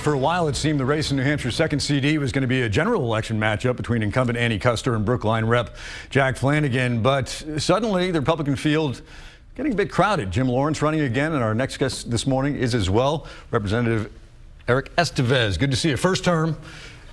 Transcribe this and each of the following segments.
For a while, it seemed the race in New Hampshire's second CD was going to be a general election matchup between incumbent Annie Kuster and Brookline Rep. Jack Flanagan. But suddenly, the Republican field getting a bit crowded. Jim Lawrence running again, and our next guest this morning is as well, Representative Eric Estevez. Good to see you. First term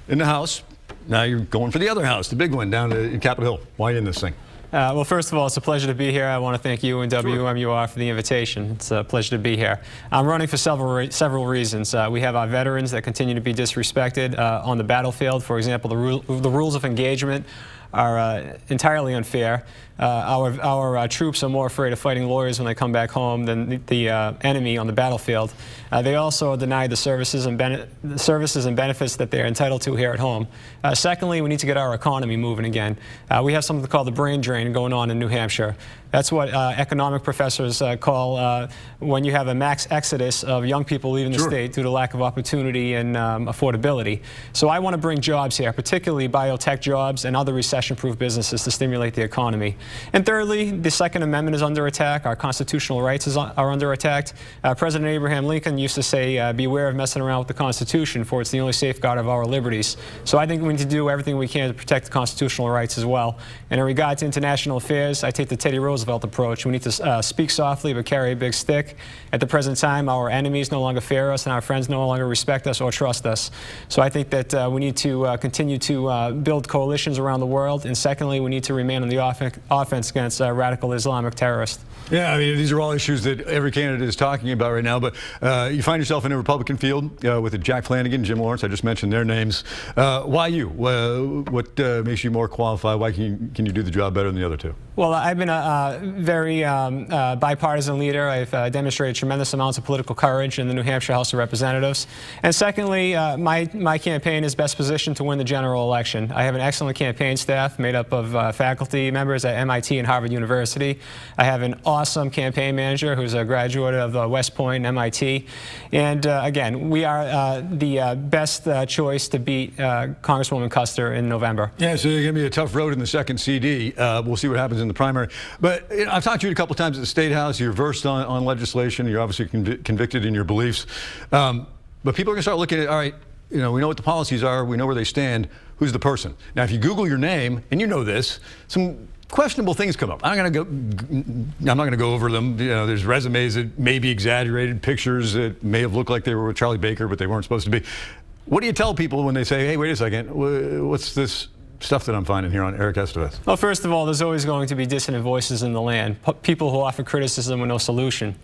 in the House. Now you're going for the other house, the big one down in Capitol Hill. Why are you in this thing? Well, first of all, it's a pleasure to be here. I want to thank you and WMUR for the invitation. It's a pleasure to be here. I'm running for several reasons. We have our veterans that continue to be disrespected on the battlefield. For example, the rules of engagement are entirely unfair. Our troops are more afraid of fighting lawyers when they come back home than the enemy on the battlefield. They also are denied the services and benefits that they're entitled to here at home. Secondly, we need to get our economy moving again. We have something called the brain drain going on in New Hampshire. That's what economic professors call when you have a max exodus of young people leaving the state due to lack of opportunity and affordability. So I want to bring jobs here, particularly biotech jobs and other recession-proof businesses to stimulate the economy. And thirdly, the Second Amendment is under attack. Our constitutional rights are under attack. President Abraham Lincoln used to say, beware of messing around with the Constitution, for it's the only safeguard of our liberties. So I think we need to do everything we can to protect the constitutional rights as well. And in regard to international affairs, I take the Teddy Roosevelt approach. We need to speak softly but carry a big stick. At the present time, our enemies no longer fear us and our friends no longer respect us or trust us. So I think that we need to continue to build coalitions around the world. And secondly, we need to remain on the offense against radical Islamic terrorists. Yeah, I mean, these are all issues that every candidate is talking about right now, but you find yourself in a Republican field with Jack Flanagan, Jim Lawrence. I just mentioned their names. Why you? What makes you more qualified? Why can you do the job better than the other two? Well, I've been a very bipartisan leader. I've demonstrated tremendous amounts of political courage in the New Hampshire House of Representatives. And secondly, my campaign is best positioned to win the general election. I have an excellent campaign staff made up of faculty members at MIT and Harvard University. I have an awesome campaign manager who's a graduate of West Point and MIT. And again, we are the best choice to beat Congresswoman Kuster in November. Yeah, so it's going to be a tough road in the second CD. We'll see what happens in the primary. But I've talked to you a couple times at the State House. You're versed on legislation. You're obviously convicted in your beliefs. But people are going to start looking at, all right, we know what the policies are. We know where they stand. Who's the person? Now, if you Google your name, and you know this, some questionable things come up. I'm not going to go over them. There's resumes that may be exaggerated, pictures that may have looked like they were with Charlie Baker, but they weren't supposed to be. What do you tell people when they say, hey, wait a second, what's this stuff that I'm finding here on Eric Estevez? Well, first of all, there's always going to be dissonant voices in the land, people who offer criticism with no solution.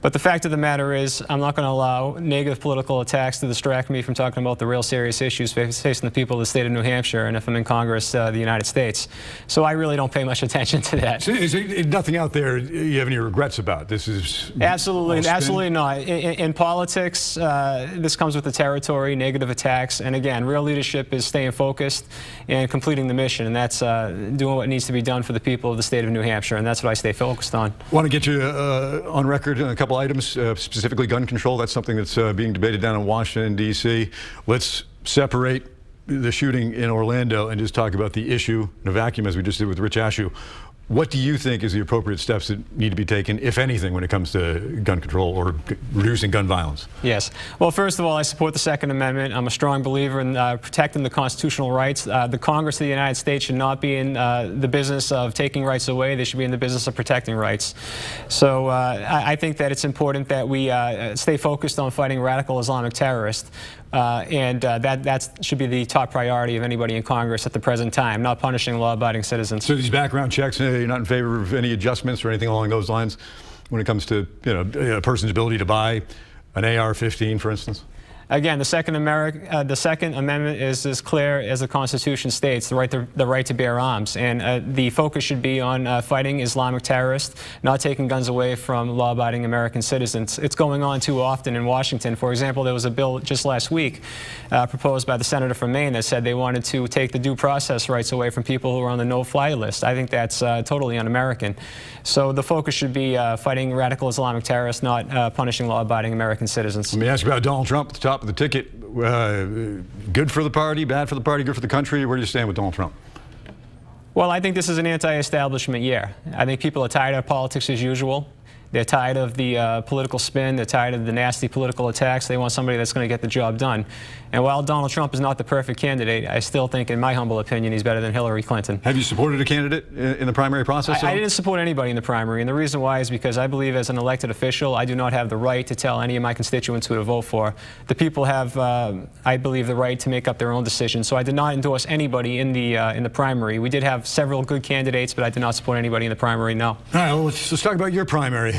But the fact of the matter is, I'm not going to allow negative political attacks to distract me from talking about the real serious issues facing the people of the state of New Hampshire, and if I'm in Congress, the United States. So I really don't pay much attention to that. So is nothing out there you have any regrets about? This is absolutely not. In politics, this comes with the territory, negative attacks, and again, real leadership is staying focused and completing the mission, and that's doing what needs to be done for the people of the state of New Hampshire, and that's what I stay focused on. I want to get you on record in a couple items, specifically gun control. That's something that's being debated down in Washington, D.C. Let's separate the shooting in Orlando and just talk about the issue in a vacuum, as we just did with Rich Ashew. What do you think is the appropriate steps that need to be taken, if anything, when it comes to gun control or reducing gun violence? Yes. Well, first of all, I support the Second Amendment. I'm a strong believer in protecting the constitutional rights. The Congress of the United States should not be in the business of taking rights away. They should be in the business of protecting rights. So I think that it's important that we stay focused on fighting radical Islamic terrorists. That should be the top priority of anybody in Congress at the present time, not punishing law-abiding citizens. So these background checks, you're not in favor of any adjustments or anything along those lines when it comes to a person's ability to buy an AR-15, for instance? Again, the Second Amendment is as clear as the Constitution states, the right to bear arms. And the focus should be on fighting Islamic terrorists, not taking guns away from law-abiding American citizens. It's going on too often in Washington. For example, there was a bill just last week proposed by the senator from Maine that said they wanted to take the due process rights away from people who are on the no-fly list. I think that's totally un-American. So the focus should be fighting radical Islamic terrorists, not punishing law-abiding American citizens. Let me ask you about Donald Trump at the top of the ticket. Good for the party, bad for the party, good for the country? Where do you stand with Donald Trump? Well, I think this is an anti-establishment year. I think people are tired of politics as usual. They're tired of the political spin. They're tired of the nasty political attacks. They want somebody that's going to get the job done. And while Donald Trump is not the perfect candidate, I still think, in my humble opinion, he's better than Hillary Clinton. Have you supported a candidate in the primary process? I didn't support anybody in the primary, and the reason why is because I believe as an elected official, I do not have the right to tell any of my constituents who to vote for. The people have, I believe, the right to make up their own decisions. So I did not endorse anybody in the primary. We did have several good candidates, but I did not support anybody in the primary, no. All right, well, let's talk about your primary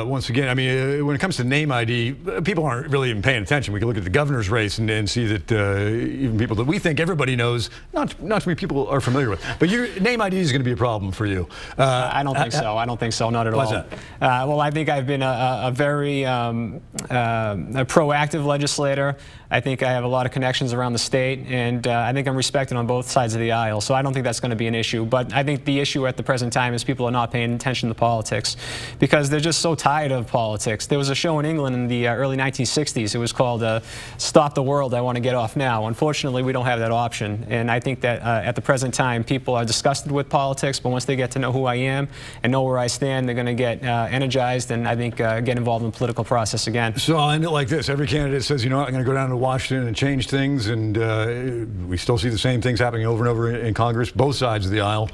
once again. I mean, when it comes to name ID, people aren't really even paying attention. We can look at the governor's race and see that even people that we think everybody knows, not too many people are familiar with. But your name ID is going to be a problem for you. I don't think so. I don't think so. Not at all. Why's that? Well, I think I've been a very a proactive legislator. I think I have a lot of connections around the state, and I think I'm respected on both sides of the aisle. So I don't think that's going to be an issue. But I think the issue at the present time is people are not paying attention to politics because they're just so tired of politics. There was a show in England in the early 1960s. It was called Stop the World, I Want to Get Off Now. Unfortunately, we don't have that option. And I think that at the present time, people are disgusted with politics, but once they get to know who I am and know where I stand, they're going to get energized and I think get involved in the political process again. So I'll end it like this. Every candidate says, you know what, I'm going to go down to Washington and change things, and we still see the same things happening over and over in Congress, both sides of the aisle.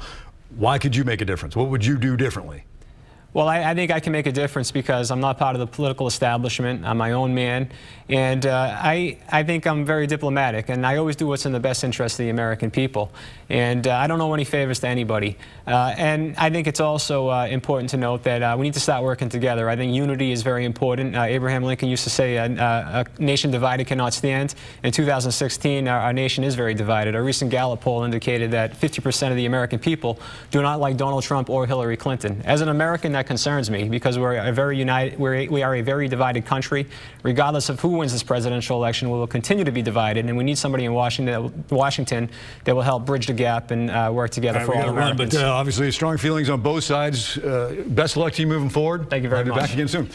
Why could you make a difference? What would you do differently? Well, I think I can make a difference because I'm not part of the political establishment. I'm my own man. And I think I'm very diplomatic, and I always do what's in the best interest of the American people. And I don't owe any favors to anybody. And I think it's also important to note that we need to start working together. I think unity is very important. Abraham Lincoln used to say a nation divided cannot stand. In 2016, our nation is very divided. A recent Gallup poll indicated that 50% of the American people do not like Donald Trump or Hillary Clinton. As an American, that concerns me because we're a very united, we are a very divided country. Regardless of who wins this presidential election, we will continue to be divided, and we need somebody in Washington that will help bridge the gap and work together for all Americans. But obviously, strong feelings on both sides. Best of luck to you moving forward. Thank you very much. Back again soon.